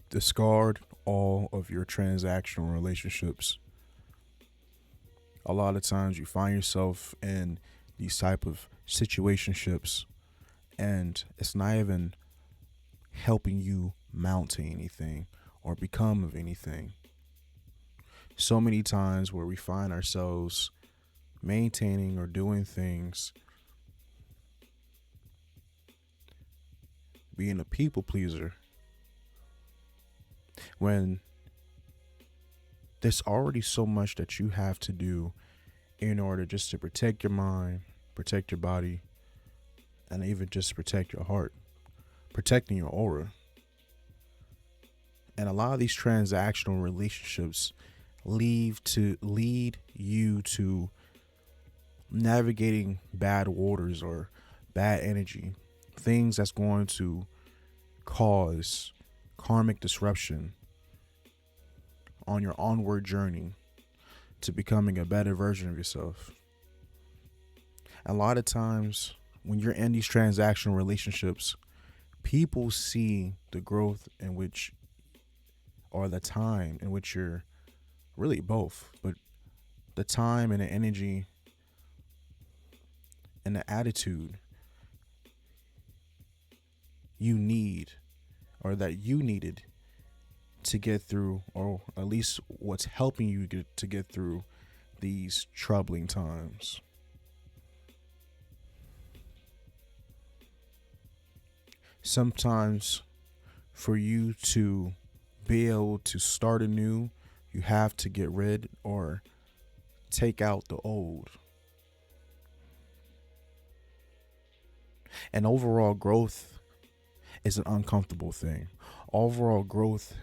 Discard all of your transactional relationships. A lot of times you find yourself in these type of situationships, and it's not even helping you mount to anything or become of anything. So many times where we find ourselves maintaining or doing things, being a people pleaser, when there's already so much that you have to do in order just to protect your mind, protect your body, and even just protect your heart, protecting your aura. And a lot of these transactional relationships lead you to navigating bad waters or bad energy, things that's going to cause karmic disruption on your onward journey to becoming a better version of yourself. A lot of times when you're in these transactional relationships, people see the growth in which, or the time in which you're really both, but the time and the energy and the attitude you need, or that you needed to get through, or at least what's helping you to get through these troubling times. Sometimes for you to be able to start anew, you have to get rid or take out the old. And overall growth is an uncomfortable thing. Overall growth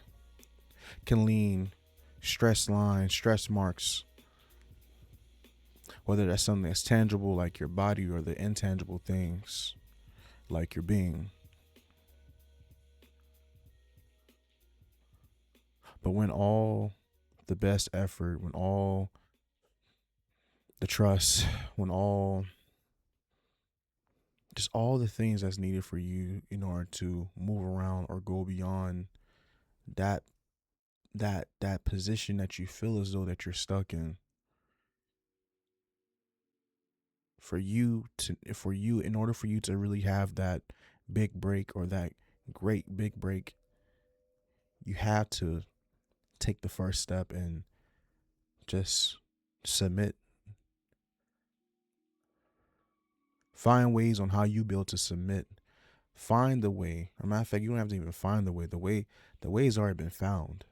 can lean stress lines, stress marks, whether that's something that's tangible like your body or the intangible things like your being. But when all the best effort, when all the trust, when all just all the things that's needed for you in order to move around or go beyond that that position that you feel as though that you're stuck in, in order for you to really have that big break or that great big break, you have to take the first step and just submit. Find ways on how you build to submit. Find the way. As a matter of fact, you don't have to even find the way. The way has already been found.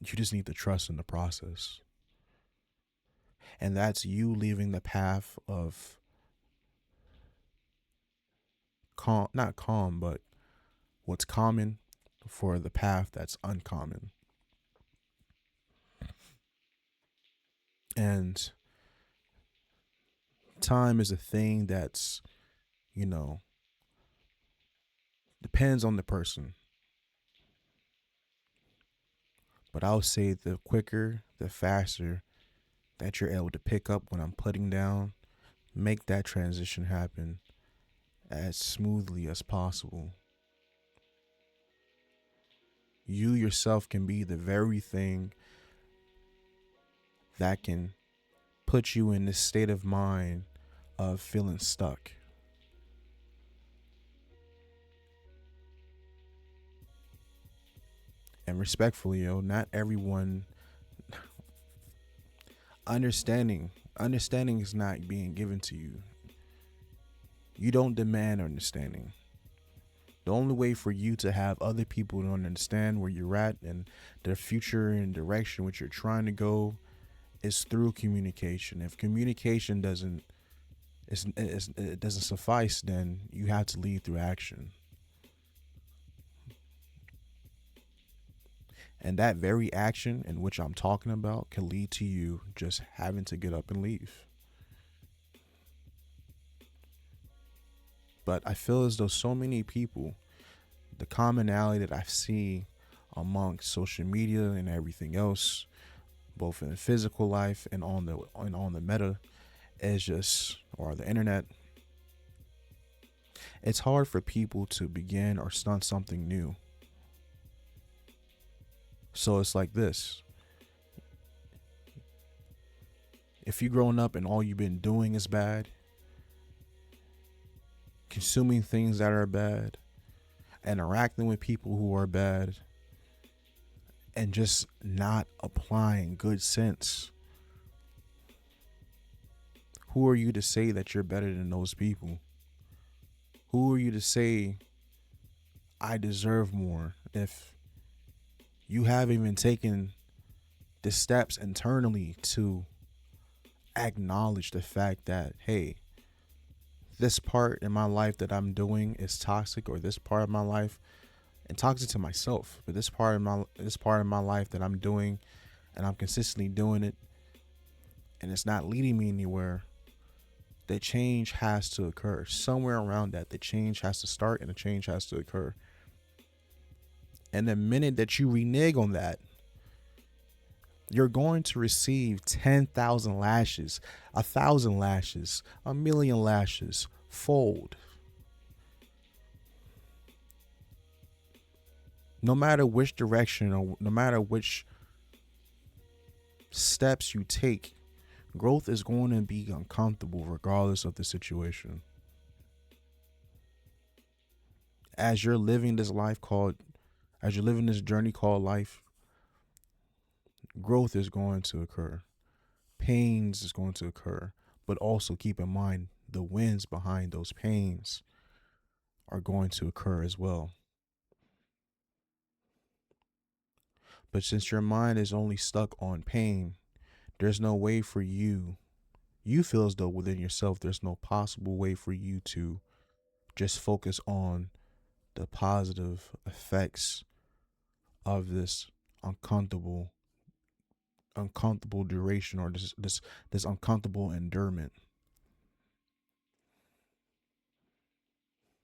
You just need to trust in the process. And that's you leaving the path of calm, not calm, but what's common for the path that's uncommon. And time is a thing that's, you know, depends on the person. But I'll say the quicker, the faster that you're able to pick up when I'm putting down, make that transition happen as smoothly as possible. You yourself can be the very thing that can put you in this state of mind of feeling stuck. And respectfully, not everyone understanding is not being given to you. You don't demand understanding. The only way for you to have other people to understand where you're at and the future and direction which you're trying to go is through communication. If communication it doesn't suffice, then you have to lead through action. And that very action in which I'm talking about can lead to you just having to get up and leave. But I feel as though so many people, the commonality that I see amongst social media and everything else, both in physical life and on the meta, is just, or the internet, it's hard for people to begin or start something new. So it's like this. If you growing up and all you've been doing is bad, consuming things that are bad, interacting with people who are bad, and just not applying good sense, who are you to say that you're better than those people? Who are you to say I deserve more if you haven't even taken the steps internally to acknowledge the fact that, hey, this part in my life that I'm doing is toxic, or this part of my life, and toxic to myself, but this part of my life that I'm doing and I'm consistently doing it and it's not leading me anywhere. The change has to occur somewhere around that. The change has to start and the change has to occur. And the minute that you renege on that, you're going to receive 10,000 lashes, 1,000 lashes, 1,000,000 lashes, fold. No matter which direction or no matter which steps you take, growth is going to be uncomfortable regardless of the situation. As you're living this life called, as you're living this journey called life, growth is going to occur. Pains is going to occur. But also keep in mind the wins behind those pains are going to occur as well. But since your mind is only stuck on pain, there's no way for you feel as though within yourself, there's no possible way for you to just focus on the positive effects of this uncomfortable uncomfortable duration, or this uncomfortable endurance.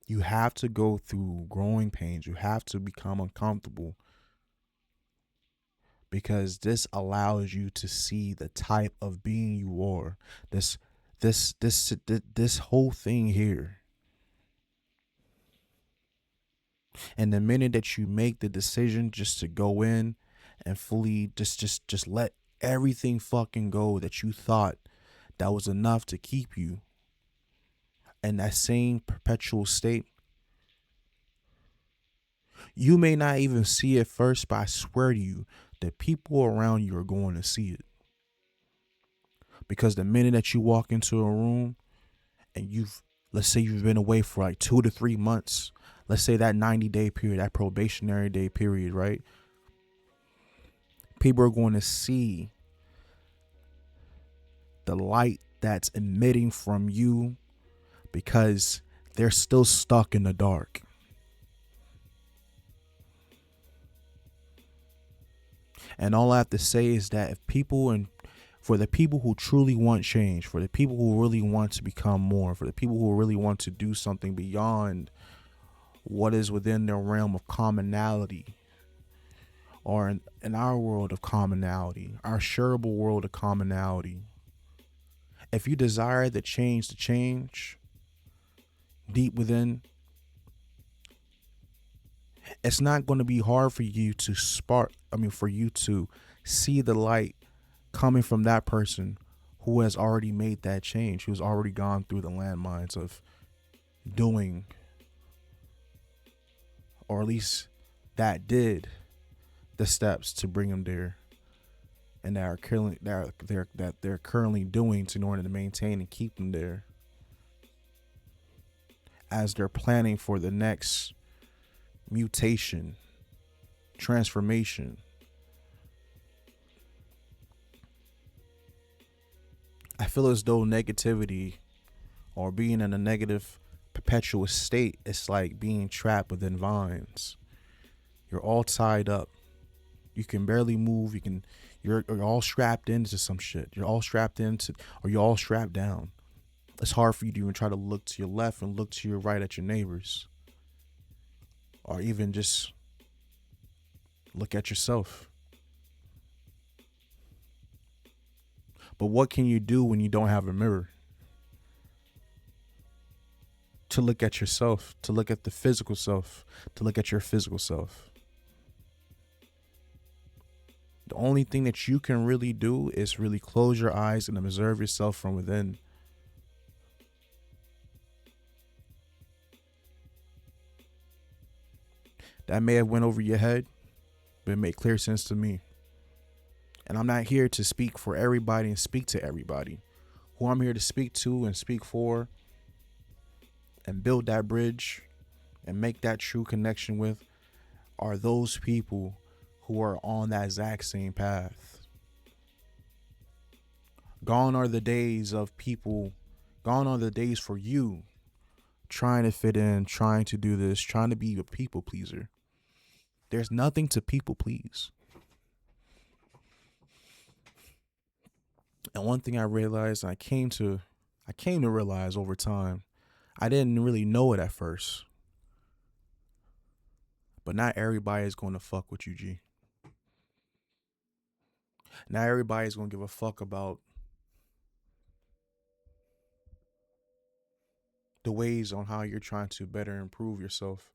You have to go through growing pains. You have to become uncomfortable because this allows you to see the type of being you are. This whole thing here. And the minute that you make the decision just to go in and fully just let everything fucking go that you thought that was enough to keep you in that same perpetual state, you may not even see it first, but I swear to you, the people around you are going to see it. Because the minute that you walk into a room and let's say you've been away for like 2 to 3 months, let's say that 90-day period, that probationary day period, right? People are going to see the light that's emitting from you because they're still stuck in the dark. And all I have to say is that if people, and for the people who truly want change, for the people who really want to become more, for the people who really want to do something beyond what is within their realm of commonality, or in our world of commonality, our shareable world of commonality, if you desire the change to change deep within, it's not going to be hard for you to for you to see the light coming from that person who has already made that change, who's already gone through the landmines of doing, or at least that did the steps to bring them there, and that they're currently doing in order to maintain and keep them there, as they're planning for the next mutation, transformation. I feel as though negativity or being in a negative perpetual state, it's like being trapped within vines. You're all tied up. You can barely move. You're all strapped into some shit. You're all strapped into, or you're all strapped down. It's hard for you to even try to look to your left and look to your right at your neighbors, or even just look at yourself. But what can you do when you don't have a mirror? To look at yourself, to look at the physical self, to look at your physical self. The only thing that you can really do is really close your eyes and observe yourself from within. That may have went over your head, but it made clear sense to me. And I'm not here to speak for everybody and speak to everybody. Who I'm here to speak to and speak for and build that bridge and make that true connection with are those people who are on that exact same path. Gone are the days of people, gone are the days for you trying to fit in, trying to do this, trying to be a people pleaser. There's nothing to people please. And one thing I realized, I came to realize over time, I didn't really know it at first, but not everybody is going to fuck with you, G. Not everybody's going to give a fuck about the ways on how you're trying to better improve yourself.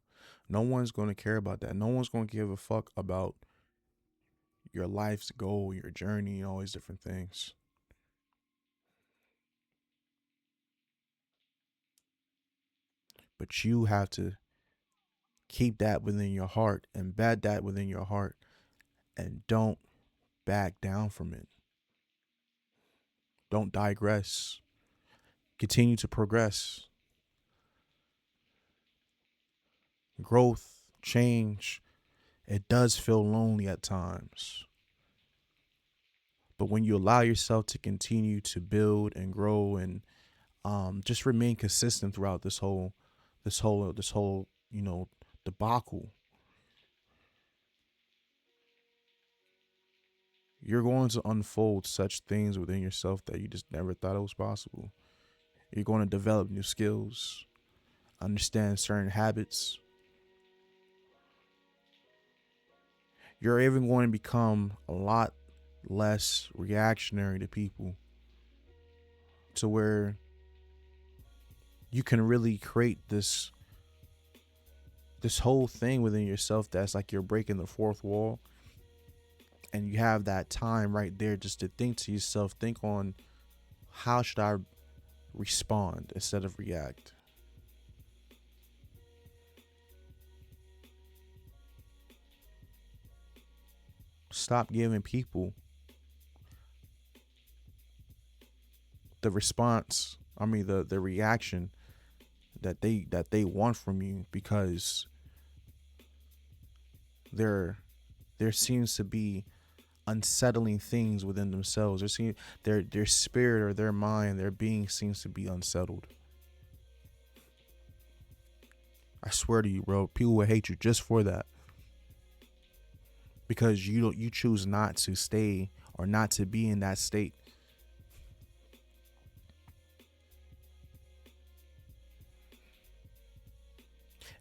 No one's going to care about that. No one's going to give a fuck about your life's goal, your journey, all these different things. But you have to keep that within your heart, embed that within your heart, and don't back down from it. Don't digress. Continue to progress. Growth, change, it does feel lonely at times. But when you allow yourself to continue to build and grow and just remain consistent throughout this whole debacle, you're going to unfold such things within yourself that you just never thought it was possible. You're going to develop new skills, understand certain habits. You're even going to become a lot less reactionary to people, to where you can really create this whole thing within yourself that's like you're breaking the fourth wall, and you have that time right there just to think to yourself, think on how should I respond instead of react. Stop giving people the response, I mean the reaction that they want from you, because there there seems to be unsettling things within themselves. Their spirit or their mind, their being seems to be unsettled. I swear to you, bro, people will hate you just for that, because you choose not to stay or not to be in that state.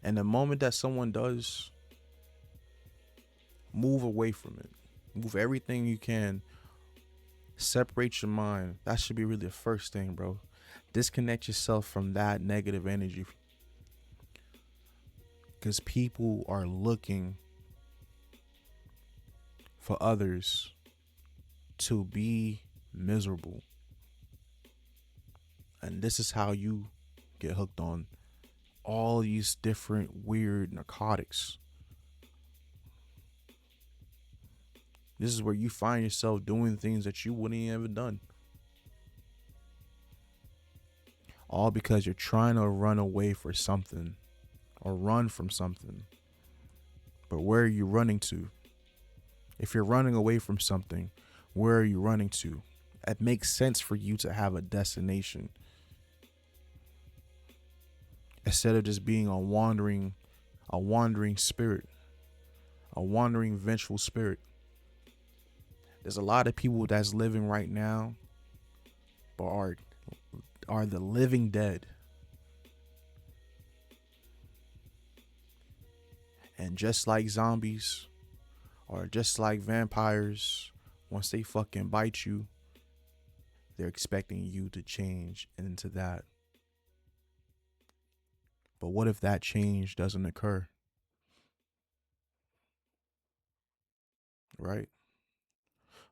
And the moment that someone does, move away from it. Move everything you can. Separate your mind. That should be really the first thing, bro. Disconnect yourself from that negative energy, because people are looking for others to be miserable. And this is how you get hooked on all these different weird narcotics. This is where you find yourself doing things that you wouldn't even have done. All because you're trying to run away for something or run from something. But where are you running to? If you're running away from something, where are you running to? It makes sense for you to have a destination instead of just being a wandering spirit, a wandering vengeful spirit. There's a lot of people that's living right now, but are the living dead. And just like zombies, or just like vampires, once they fucking bite you, they're expecting you to change into that. But what if that change doesn't occur? Right?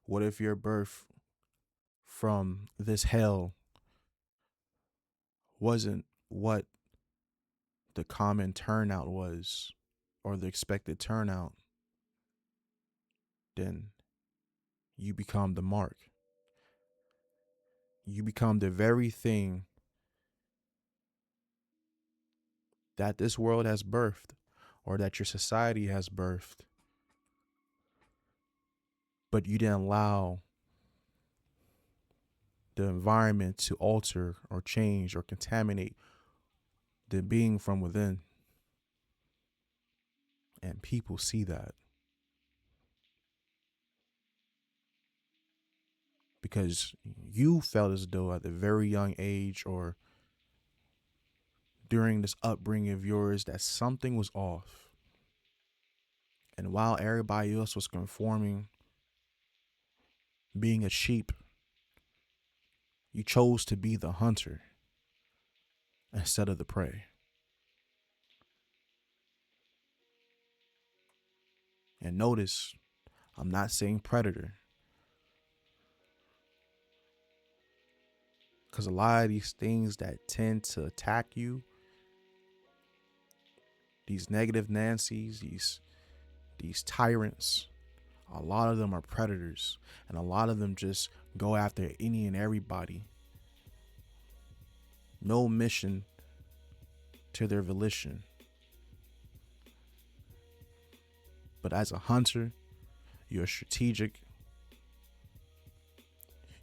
What if your birth from this hell wasn't what the common turnout was or the expected turnout? Then you become the mark. You become the very thing that this world has birthed or that your society has birthed, but you didn't allow the environment to alter or change or contaminate the being from within. And people see that because you felt as though at a very young age or during this upbringing of yours that something was off. And while everybody else was conforming, being a sheep, you chose to be the hunter instead of the prey. And notice, I'm not saying predator, because a lot of these things that tend to attack you, these negative Nancy's, these tyrants, a lot of them are predators, and a lot of them just go after any and everybody. No mission to their volition. But as a hunter, you're strategic.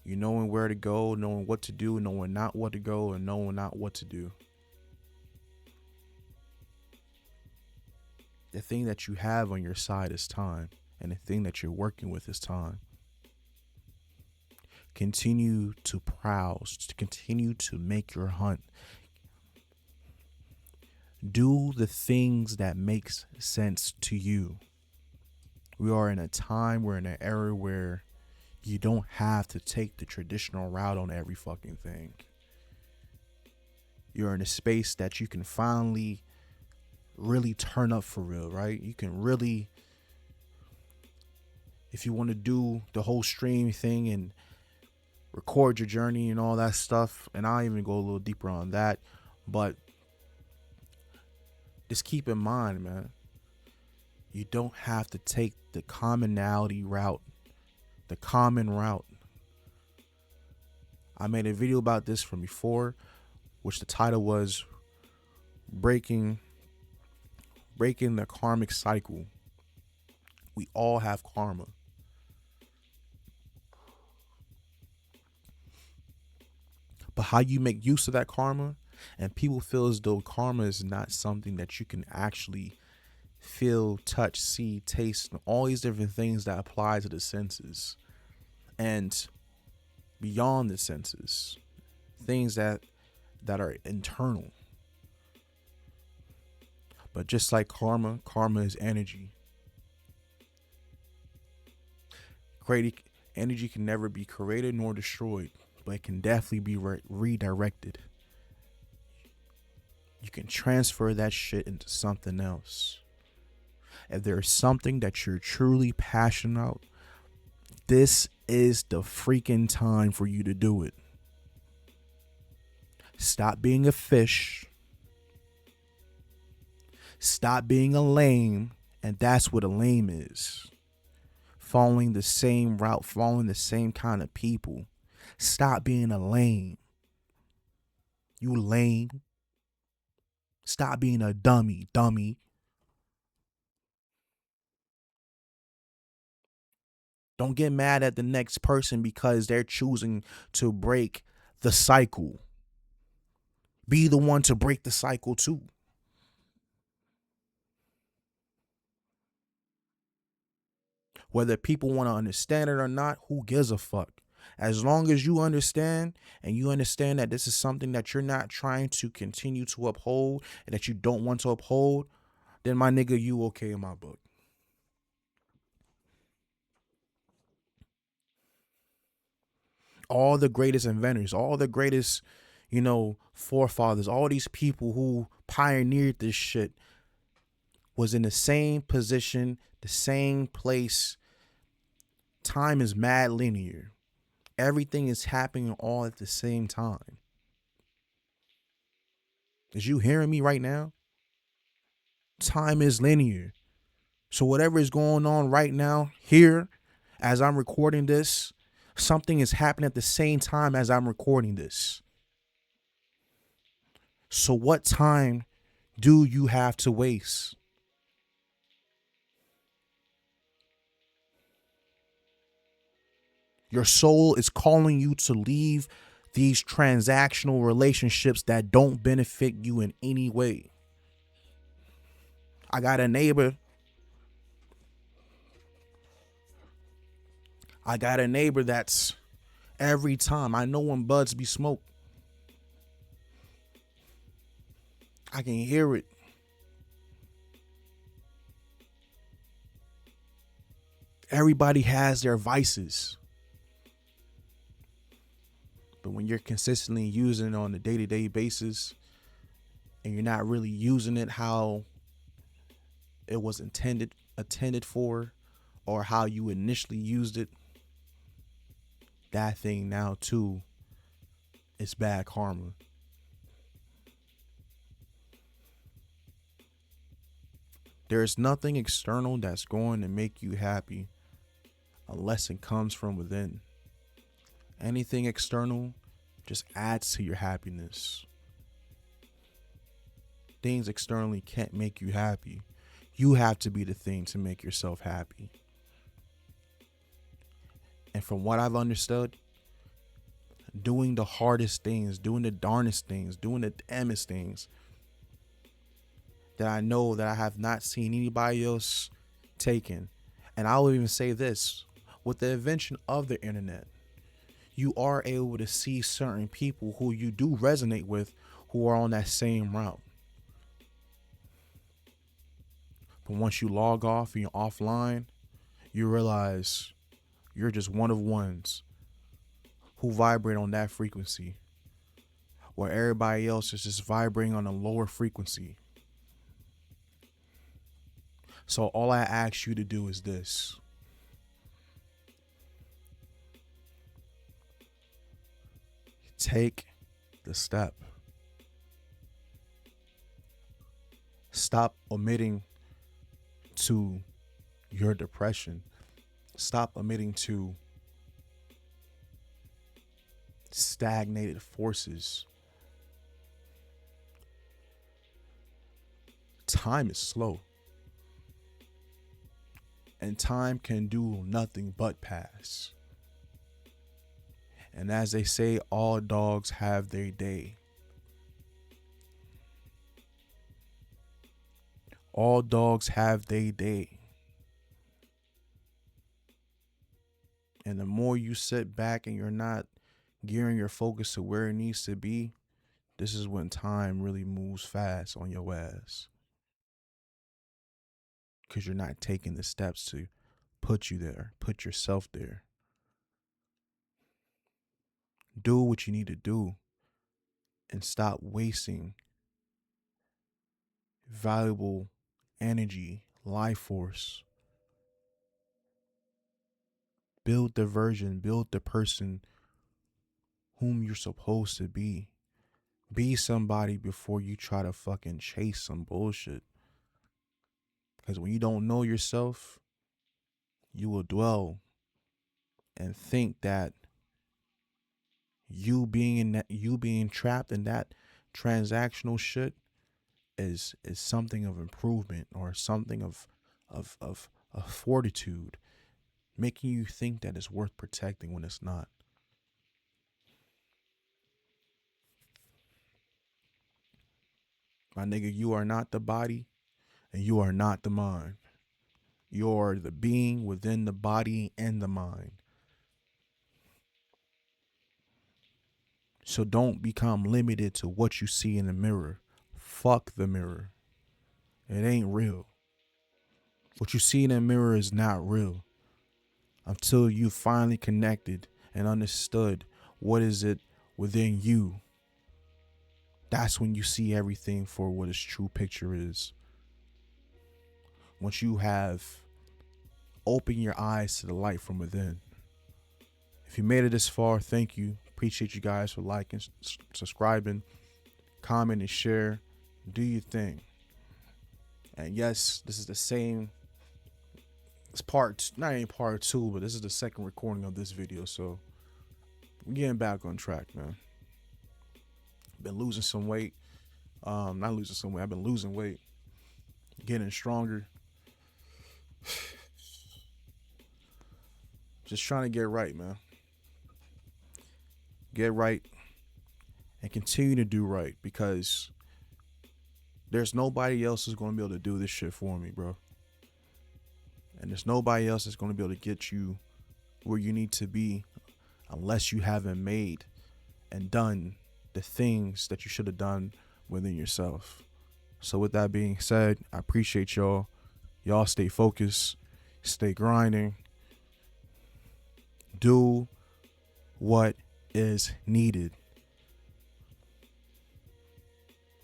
You knowing where to go, knowing what to do, knowing not what to go, and knowing not what to do. The thing that you have on your side is time, and the thing that you're working with is time. Continue to browse, to continue to make your hunt. Do the things that makes sense to you. We are in a time, we're in an era where you don't have to take the traditional route on every fucking thing. You're in a space that you can finally really turn up for real, right? You can really, if you want to do the whole stream thing and record your journey and all that stuff, and I'll even go a little deeper on that, but just keep in mind, man, you don't have to take the commonality route, the common route. I made a video about this from before, which the title was breaking the karmic cycle. We all have karma. But how you make use of that karma, and people feel as though karma is not something that you can actually feel, touch, see, taste, and all these different things that apply to the senses and beyond the senses, things that are internal. But just like karma is energy. Energy can never be created nor destroyed, but it can definitely be redirected. You can transfer that shit into something else. If there's something that you're truly passionate about, this is the freaking time for you to do it. Stop being a fish. Stop being a lame, and that's what a lame is. Following the same route, following the same kind of people. Stop being a lame. You lame. Stop being a dummy. Don't get mad at the next person because they're choosing to break the cycle. Be the one to break the cycle too. Whether people want to understand it or not, who gives a fuck? As long as you understand and you understand that this is something that you're not trying to continue to uphold and that you don't want to uphold, then my nigga, you okay in my book. All the greatest inventors, all the greatest, forefathers, all these people who pioneered this shit was in the same position, the same place, Time is mad linear. Everything is happening all at the same time. Is you hearing me right now? Time is linear. So whatever is going on right now here as I'm recording this, something is happening at the same time as I'm recording this. So what time do you have to waste? Your soul is calling you to leave these transactional relationships that don't benefit you in any way. I got a neighbor. I got a neighbor that's every time I know when buds be smoked, I can hear it. Everybody has their vices. But when you're consistently using it on a day-to-day basis and you're not really using it how it was intended for or how you initially used it, that thing now too is bad karma. There's nothing external that's going to make you happy unless it comes from within. Anything external just adds to your happiness. Things externally can't make you happy. You have to be the thing to make yourself happy. And from what I've understood, doing the hardest things, doing the darnest things, doing the damnest things that I know that I have not seen anybody else taken. And I will even say this, with the invention of the internet, you are able to see certain people who you do resonate with who are on that same route. But once you log off and you're offline, you realize you're just one of ones who vibrate on that frequency, where everybody else is just vibrating on a lower frequency. So all I ask you to do is this. Take the step. Stop omitting to your depression. Stop omitting to stagnated forces. Time is slow. And time can do nothing but pass. And as they say, all dogs have their day. All dogs have their day. And the more you sit back and you're not gearing your focus to where it needs to be, this is when time really moves fast on your ass. Because you're not taking the steps to put you there, put yourself there. Do what you need to do and stop wasting valuable energy, life force. Build the version, build the person whom you're supposed to be. Be somebody before you try to fucking chase some bullshit. Because when you don't know yourself, you will dwell and think that you being trapped in that transactional shit is something of improvement or something of fortitude, making you think that it's worth protecting when it's not. My nigga, you are not the body and you are not the mind. You're the being within the body and the mind. So don't become limited to what you see in the mirror. Fuck the mirror. It ain't real. What you see in the mirror is not real until you finally connected and understood what is it within you. That's when you see everything for what its true picture is. Once you have open your eyes to the light from within. If you made it this far, thank you. Appreciate you guys for liking, subscribing, comment, and share. Do your thing. And yes, this is the same. It's not even part two, but this is the second recording of this video. So we're getting back on track, man. Been losing some weight. Not losing some weight. I've been losing weight. Getting stronger. Just trying to get right, man. Get right and continue to do right, because there's nobody else who's going to be able to do this shit for me, bro. And there's nobody else that's going to be able to get you where you need to be unless you haven't made and done the things that you should have done within yourself. So with that being said, I appreciate y'all. Y'all stay focused, stay grinding, do what is needed,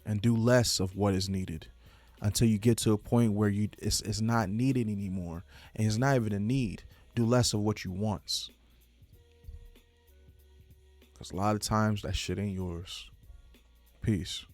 and do less of what is needed until you get to a point where it's not needed anymore, and it's not even a need. Do less of what you want, because a lot of times that shit ain't yours. Peace.